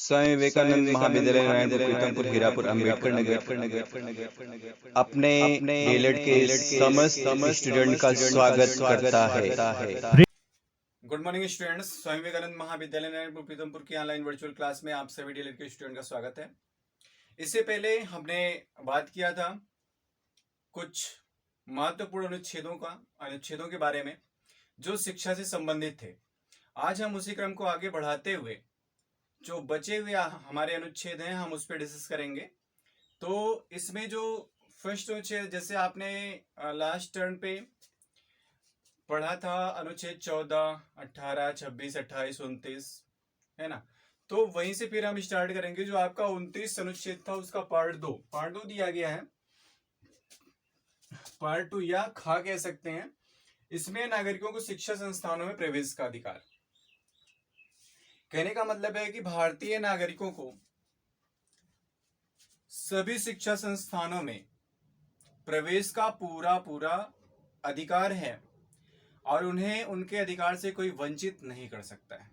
स्वामी विवेकानंद महाविद्यालय नारायणपुर पीतमपुर हीरापुर अम्बेडकर नगर अपने डीएलएड के समस्त स्टूडेंट का स्वागत करता है। Good morning students, Swami Vivekananda महाविद्यालय नारायणपुर पीतमपुर की ऑनलाइन वर्चुअल क्लास में आप सभी डीएलएड के स्टूडेंट का स्वागत है। इससे पहले हमने बात किया था कुछ महत्वपूर्ण अनुच्छेदों के बारे में जो शिक्षा से संबंधित थे। आज हम उसी क्रम को आगे बढ़ाते हुए जो बचे हुए हमारे अनुच्छेद हैं हम उस पर डिस्कस करेंगे। तो इसमें जो फर्स्ट अनुच्छेद, जैसे आपने लास्ट टर्न पे पढ़ा था अनुच्छेद 14, 18, 26, 28, 29, है ना। तो वहीं से फिर हम स्टार्ट करेंगे। जो आपका 29 अनुच्छेद था उसका पार्ट दो दिया गया है, पार्ट 2 या खा कह सकते हैं। इसमें नागरिकों को शिक्षा संस्थानों में प्रवेश का अधिकार। कहने का मतलब है कि भारतीय नागरिकों को सभी शिक्षा संस्थानों में प्रवेश का पूरा अधिकार है और उन्हें उनके अधिकार से कोई वंचित नहीं कर सकता है।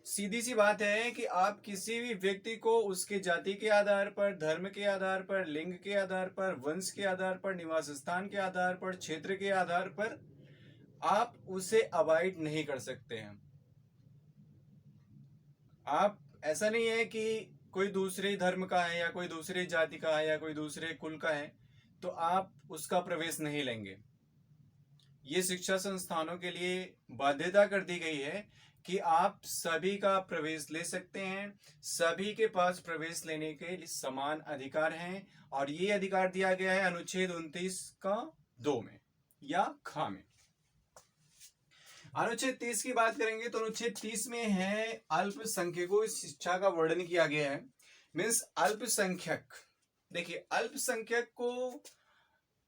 सीधी सी बात है कि आप किसी भी व्यक्ति को उसके जाति के आधार पर, धर्म के आधार पर, लिंग के आधार पर, वंश के आधार पर, निवास स्थान के आधार पर, क्षेत्र के आधार पर आप उसे अवॉइड नहीं कर सकते हैं। आप ऐसा नहीं है कि कोई दूसरे धर्म का है या कोई दूसरे जाति का है या कोई दूसरे कुल का है तो आप उसका प्रवेश नहीं लेंगे। ये शिक्षा संस्थानों के लिए बाध्यता कर दी गई है कि आप सभी का प्रवेश ले सकते हैं, सभी के पास प्रवेश लेने के लिए समान अधिकार हैं और ये अधिकार दिया गया है अनुच्छेद 29 का 2 में या खा में। अनुच्छेद 30 की बात करेंगे तो अनुच्छेद 30 में है अल्पसंख्यकों की शिक्षा का वर्णन किया गया है। मीन्स अल्पसंख्यक, देखिए अल्पसंख्यक को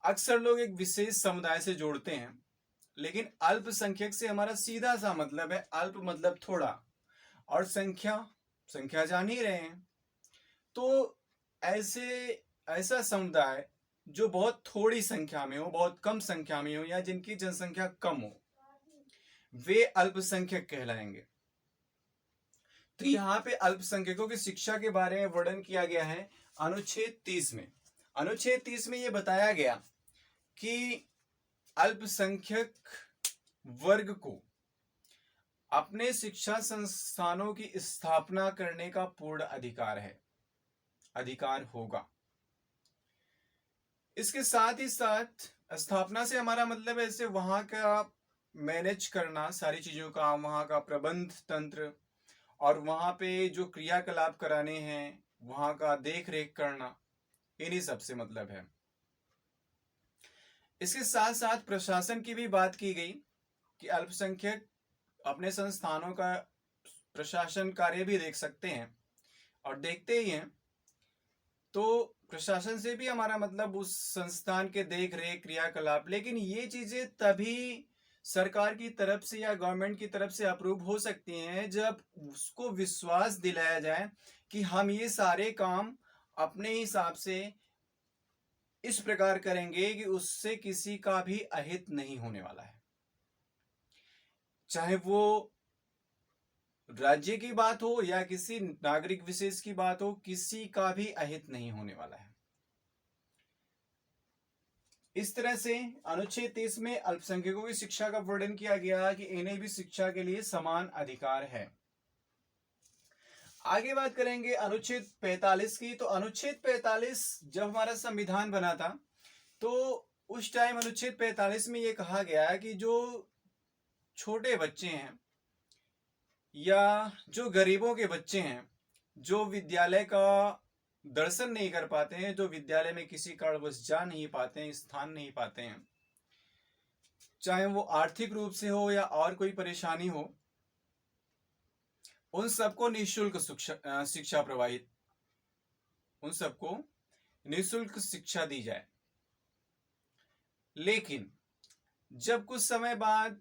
अक्सर लोग एक विशेष समुदाय से जोड़ते हैं, लेकिन अल्पसंख्यक से हमारा सीधा सा मतलब है, अल्प मतलब थोड़ा और संख्या जान ही रहे हैं। तो ऐसा समुदाय जो बहुत थोड़ी संख्या में हो, बहुत कम संख्या में हो या जिनकी जनसंख्या कम हो, वे अल्पसंख्यक कहलाएंगे। तो यहाँ पे अल्पसंख्यकों की शिक्षा के बारे में वर्णन किया गया है अनुच्छेद 30 में। अनुच्छेद 30 में यह बताया गया कि अल्पसंख्यक वर्ग को अपने शिक्षा संस्थानों की स्थापना करने का पूर्ण अधिकार होगा। इसके साथ ही साथ स्थापना से हमारा मतलब है ऐसे वहां का मैनेज करना, सारी चीजों का, वहां का प्रबंध तंत्र और वहां पे जो क्रियाकलाप कराने हैं वहां का देख रेख करना, इन्हीं सब से मतलब है। इसके साथ साथ प्रशासन की भी बात की गई कि अल्पसंख्यक अपने संस्थानों का प्रशासन कार्य भी देख सकते हैं और देखते ही हैं। तो प्रशासन से भी हमारा मतलब उस संस्थान के देख रेख क्रियाकलाप, लेकिन ये चीजें तभी सरकार की तरफ से या गवर्नमेंट की तरफ से अप्रूव हो सकती हैं जब उसको विश्वास दिलाया जाए कि हम ये सारे काम अपने हिसाब से इस प्रकार करेंगे कि उससे किसी का भी अहित नहीं होने वाला है। चाहे वो राज्य की बात हो या किसी नागरिक विशेष की बात हो, किसी का भी अहित नहीं होने वाला है। इस तरह से अनुच्छेद 30 में अल्पसंख्यकों की शिक्षा का वर्णन किया गया कि इन्हें भी शिक्षा के लिए समान अधिकार है। आगे बात करेंगे अनुच्छेद 45 की। तो अनुच्छेद 45 जब हमारा संविधान बना था तो उस टाइम अनुच्छेद 45 में यह कहा गया कि जो छोटे बच्चे हैं या जो गरीबों के बच्चे हैं, जो विद्यालय का दर्शन नहीं कर पाते हैं, जो विद्यालय में किसी कारणवश जा नहीं पाते हैं, स्थान नहीं पाते हैं, चाहे वो आर्थिक रूप से हो या और कोई परेशानी हो, उन सबको निःशुल्क शिक्षा प्रवाहित, उन सबको निःशुल्क शिक्षा दी जाए। लेकिन जब कुछ समय बाद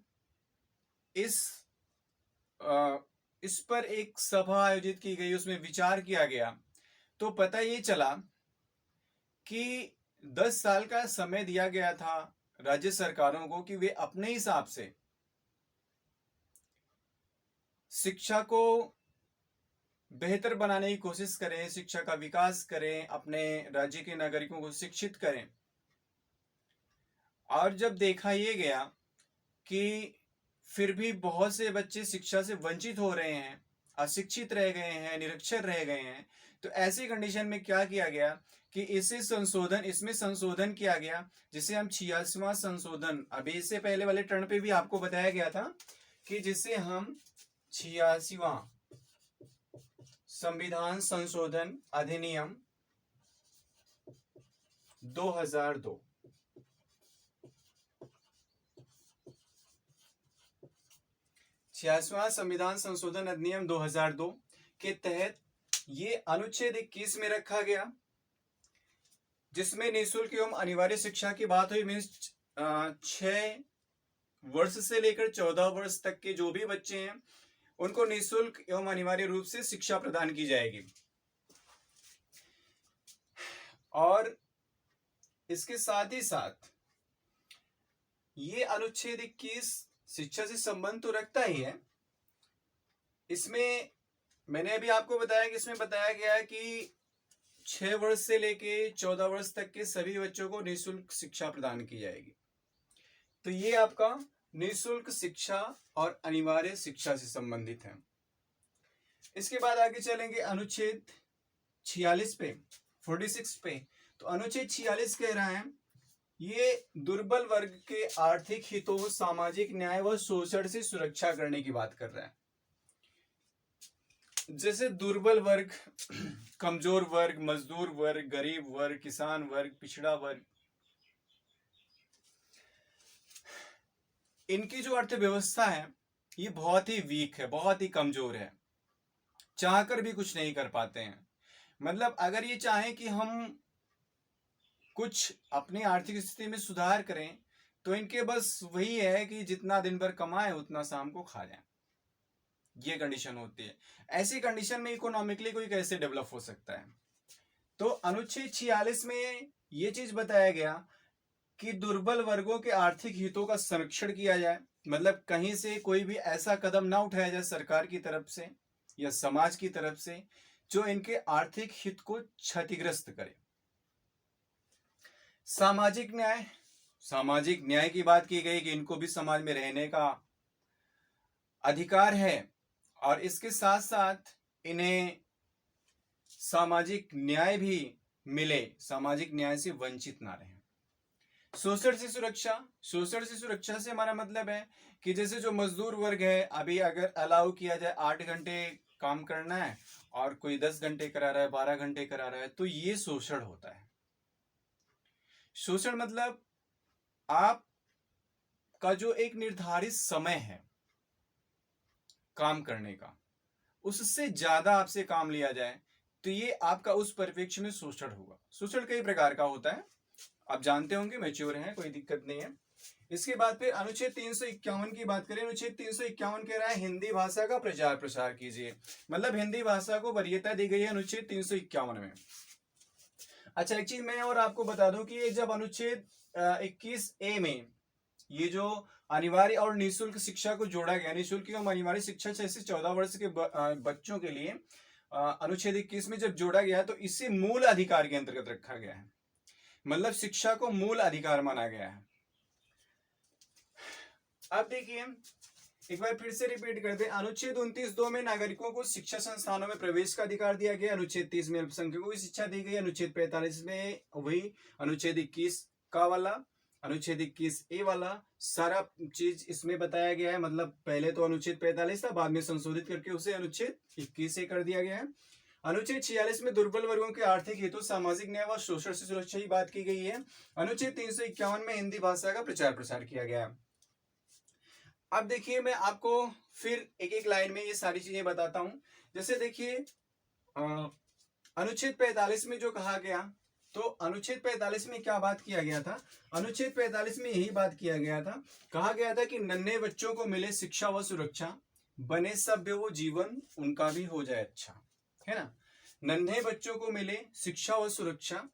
इस पर एक सभा आयोजित की गई, उसमें विचार किया गया, तो पता ये चला कि 10 साल का समय दिया गया था राज्य सरकारों को कि वे अपने हिसाब से शिक्षा को बेहतर बनाने की कोशिश करें, शिक्षा का विकास करें, अपने राज्य के नागरिकों को शिक्षित करें। और जब देखा ये गया कि फिर भी बहुत से बच्चे शिक्षा से वंचित हो रहे हैं, अशिक्षित रह गए हैं, निरक्षर रह गए हैं, तो ऐसी कंडीशन में क्या किया गया कि इसमें संशोधन किया गया, जिसे हम 86वां संशोधन, अभी इससे पहले वाले टर्न पे भी आपको बताया गया था कि जिसे हम 86वां संविधान संशोधन अधिनियम 2002, 86वां संविधान संशोधन अधिनियम 2002 के तहत ये अनुच्छेद 21 में रखा गया, जिसमें निःशुल्क एवं अनिवार्य शिक्षा की बात हुई। मीन्स 6 वर्ष से लेकर 14 वर्ष तक के जो भी बच्चे हैं उनको निःशुल्क एवं अनिवार्य रूप से शिक्षा प्रदान की जाएगी। और इसके साथ ही साथ ये अनुच्छेद 21 शिक्षा से संबंध तो रखता ही है। इसमें मैंने अभी आपको बताया कि इसमें बताया गया है कि 6 वर्ष से लेके 14 वर्ष तक के सभी बच्चों को निःशुल्क शिक्षा प्रदान की जाएगी। तो ये आपका निःशुल्क शिक्षा और अनिवार्य शिक्षा से संबंधित है। इसके बाद आगे चलेंगे अनुच्छेद 46 पे, 46 पे। तो अनुच्छेद 46 कह रहा है ये दुर्बल वर्ग के आर्थिक हितों, सामाजिक न्याय व शोषण से सुरक्षा करने की बात कर रहा है। जैसे दुर्बल वर्ग, कमजोर वर्ग, मजदूर वर्ग, गरीब वर्ग, किसान वर्ग, पिछड़ा वर्ग, इनकी जो अर्थव्यवस्था है ये बहुत ही वीक है, बहुत ही कमजोर है, चाहकर भी कुछ नहीं कर पाते हैं। मतलब अगर ये चाहें कि हम कुछ अपनी आर्थिक स्थिति में सुधार करें तो इनके बस वही है कि जितना दिन भर कमाए उतना शाम को खा जाए, ये कंडीशन होती है। ऐसी कंडीशन में इकोनॉमिकली कोई कैसे डेवलप हो सकता है? तो अनुच्छेद 46 में ये चीज बताया गया कि दुर्बल वर्गों के आर्थिक हितों का संरक्षण किया जाए। मतलब कहीं से कोई भी ऐसा कदम ना उठाया जाए सरकार की तरफ से या समाज की तरफ से जो इनके आर्थिक हित को क्षतिग्रस्त करे। सामाजिक न्याय, सामाजिक न्याय की बात की गई कि इनको भी समाज में रहने का अधिकार है और इसके साथ साथ इन्हें सामाजिक न्याय भी मिले, सामाजिक न्याय से वंचित ना रहे। शोषण से सुरक्षा, शोषण से सुरक्षा से हमारा मतलब है कि जैसे जो मजदूर वर्ग है, अभी अगर अलाउ किया जाए 8 घंटे काम करना है और कोई 10 घंटे करा रहा है, 12 घंटे करा रहा है, तो ये शोषण होता है। शोषण मतलब आप का जो एक निर्धारित समय है काम करने का, उससे ज्यादा आपसे काम लिया जाए तो ये आपका उस परिप्रेक्ष्य में शोषण होगा। शोषण कई प्रकार का होता है, आप जानते होंगे, मैच्योर हैं, कोई दिक्कत नहीं है। इसके बाद फिर अनुच्छेद 351 की बात करें। अनुच्छेद 351 कह रहा है हिंदी भाषा का प्रचार प्रसार कीजिए। मतलब हिंदी भाषा को वरीयता दी गई है अनुच्छेद 351 में। अच्छा, एक चीज मैं और आपको बता दूं कि ये जब अनुच्छेद 21A में ये जो अनिवार्य और निःशुल्क शिक्षा को जोड़ा गया, निःशुल्क एवं अनिवार्य शिक्षा 6 से 14 वर्ष के बच्चों के लिए अनुच्छेद 21 में जब जोड़ा गया तो इसे मूल अधिकार के अंतर्गत रखा गया है। मतलब शिक्षा को मूल अधिकार माना गया है। अब देखिए एक बार फिर से रिपीट करते हैं। अनुच्छेद 29(2) में नागरिकों को शिक्षा संस्थानों में प्रवेश का अधिकार दिया गया। अनुच्छेद 30 में अल्पसंख्यकों को शिक्षा दी गई। अनुच्छेद 45 में वही अनुच्छेद 21 का वाला, अनुच्छेद 21A वाला सारा चीज इसमें बताया गया है। मतलब पहले तो अनुच्छेद 45 था, बाद में संशोधित करके उसे अनुच्छेद 21A कर दिया गया है। अनुच्छेद 46 में दुर्बल वर्गों के आर्थिक हितों, सामाजिक न्याय व शोषण से सुरक्षा की बात की गई है। अनुच्छेद 351 में हिंदी भाषा का प्रचार प्रसार किया गया है। अब देखिए मैं आपको फिर एक एक लाइन में ये सारी चीजें बताता हूं। जैसे देखिए अनुच्छेद 45 में जो कहा गया, तो अनुच्छेद 45 में क्या बात किया गया था? अनुच्छेद 45 में यही बात किया गया था, कहा गया था कि नन्हे बच्चों को मिले शिक्षा व सुरक्षा, बने सभ्य वो जीवन उनका भी हो जाए अच्छा, है ना। नन्हे बच्चों को मिले शिक्षा व सुरक्षा,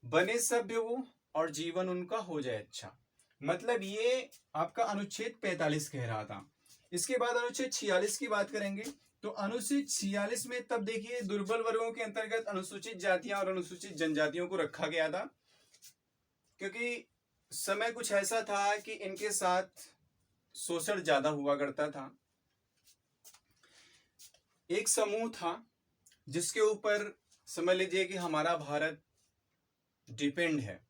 बने सभ्य वो और जीवन उनका हो जाए अच्छा। मतलब ये आपका अनुच्छेद 45 कह रहा था। इसके बाद अनुच्छेद 46 की बात करेंगे। तो अनुच्छेद 46 में तब देखिए दुर्बल वर्गों के अंतर्गत अनुसूचित जातियां और अनुसूचित जनजातियों को रखा गया था, क्योंकि समय कुछ ऐसा था कि इनके साथ शोषण ज्यादा हुआ करता था। एक समूह था जिसके ऊपर समझ लीजिए कि हमारा भारत डिपेंड है।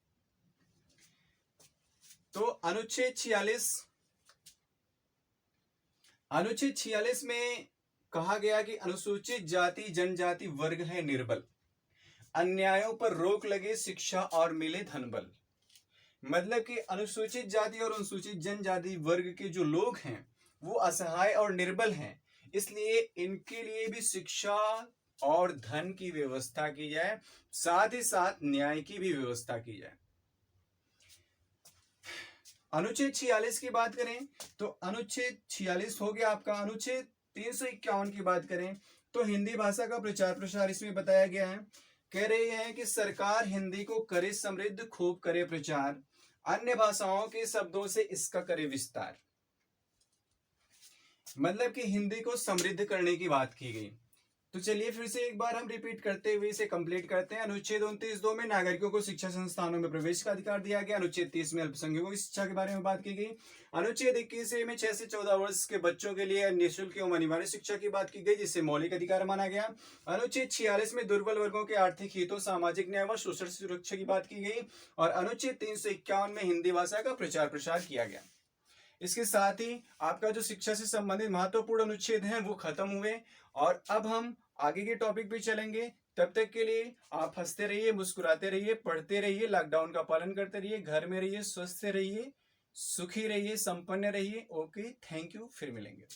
तो अनुच्छेद 46 में कहा गया कि अनुसूचित जाति जनजाति वर्ग है निर्बल, अन्यायों पर रोक लगे शिक्षा और मिले धन बल। मतलब कि अनुसूचित जाति और अनुसूचित जनजाति वर्ग के जो लोग हैं वो असहाय और निर्बल हैं, इसलिए इनके लिए भी शिक्षा और धन की व्यवस्था की जाए, साथ ही साथ न्याय की भी व्यवस्था की जाए। अनुच्छेद 46 की बात करें तो अनुच्छेद 46 हो गया आपका। अनुच्छेद 351 की बात करें तो हिंदी भाषा का प्रचार प्रसार इसमें बताया गया है। कह रहे हैं कि सरकार हिंदी को करे समृद्ध, खूब करे प्रचार, अन्य भाषाओं के शब्दों से इसका करे विस्तार। मतलब कि हिंदी को समृद्ध करने की बात की गई। तो चलिए फिर से एक बार हम रिपीट करते हुए इसे कंप्लीट करते हैं। अनुच्छेद 29(2) में नागरिकों को शिक्षा संस्थानों में प्रवेश का अधिकार दिया गया। अनुच्छेद 30 में अल्पसंख्यकों की शिक्षा के बारे में बात की गई। अनुच्छेद 21 में 6 से 14 वर्ष के बच्चों के लिए निःशुल्क एवं अनिवार्य शिक्षा की बात की गई, जिसे मौलिक अधिकार माना गया। अनुच्छेद 46 में दुर्बल वर्गों के आर्थिक हितों, सामाजिक न्याय व शोषण से सुरक्षा की बात की गई। और अनुच्छेद 351 में हिंदी भाषा का प्रचार प्रसार किया गया। इसके साथ ही आपका जो शिक्षा से संबंधित महत्वपूर्ण अनुच्छेद हैं वो खत्म हुए, और अब हम आगे के टॉपिक पे चलेंगे। तब तक के लिए आप हंसते रहिए, मुस्कुराते रहिए, पढ़ते रहिए, लॉकडाउन का पालन करते रहिए, घर में रहिए, स्वस्थ रहिए, सुखी रहिए, संपन्न रहिए। ओके, थैंक यू, फिर मिलेंगे।